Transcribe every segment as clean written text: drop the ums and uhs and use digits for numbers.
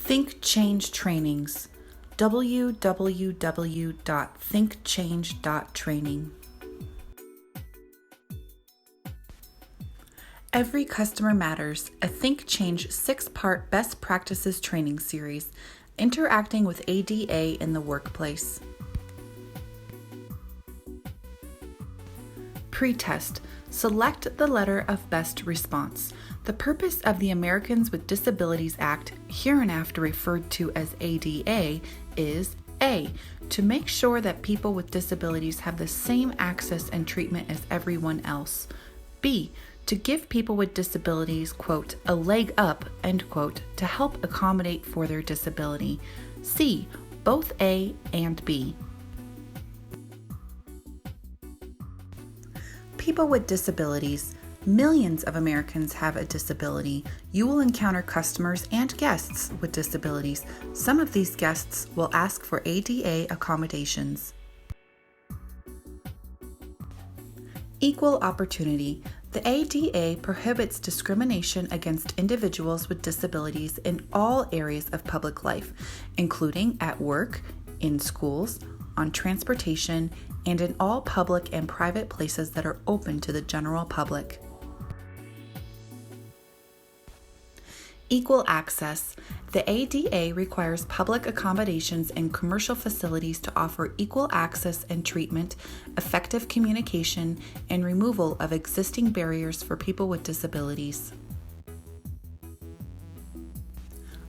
THINK+change trainings. www.thinkchange.training. Every Customer Matters, a THINK+change 6-part best practices training series, interacting with ADA in the workplace. Pre-test. Select the letter of best response. The purpose of the Americans with Disabilities Act, hereinafter referred to as ADA, is A. To make sure that people with disabilities have the same access and treatment as everyone else. B. To give people with disabilities, quote, a leg up, end quote, to help accommodate for their disability. C. Both A and B. People with disabilities. Millions of Americans have a disability. You will encounter customers and guests with disabilities. Some of these guests will ask for ADA accommodations. Equal opportunity. The ADA prohibits discrimination against individuals with disabilities in all areas of public life, including at work, in schools, on transportation, and in all public and private places that are open to the general public. Equal access. The ADA requires public accommodations and commercial facilities to offer equal access and treatment, effective communication, and removal of existing barriers for people with disabilities.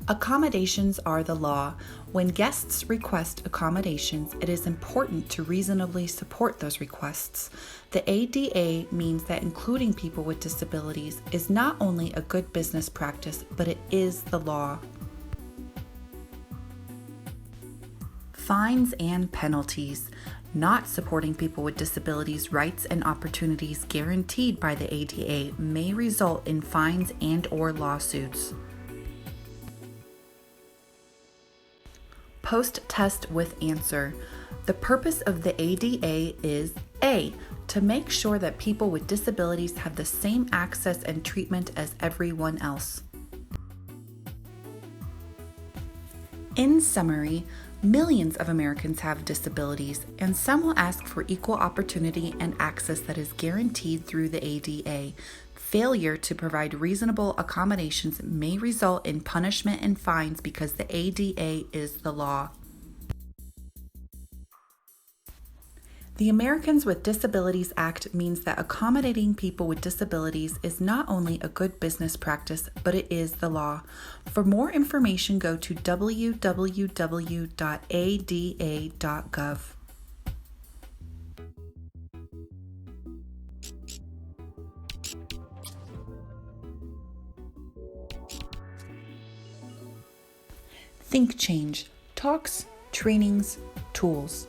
Accommodations are the law. When guests request accommodations, it is important to reasonably support those requests. The ADA means that including people with disabilities is not only a good business practice, but it is the law. Fines and penalties. Not supporting people with disabilities' rights and opportunities guaranteed by the ADA may result in fines and/or lawsuits. Post-test with answer. The purpose of the ADA is A. To make sure that people with disabilities have the same access and treatment as everyone else. In summary, millions of Americans have disabilities, and some will ask for equal opportunity and access that is guaranteed through the ADA. Failure to provide reasonable accommodations may result in punishment and fines because the ADA is the law. The Americans with Disabilities Act means that accommodating people with disabilities is not only a good business practice, but it is the law. For more information, go to www.ada.gov. THINK+change. Talks, trainings, tools.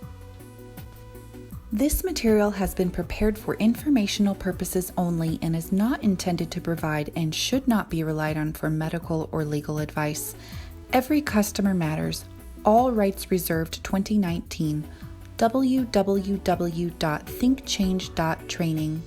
This material has been prepared for informational purposes only and is not intended to provide and should not be relied on for medical or legal advice. Every Customer Matters. All rights reserved 2019. www.thinkchange.training.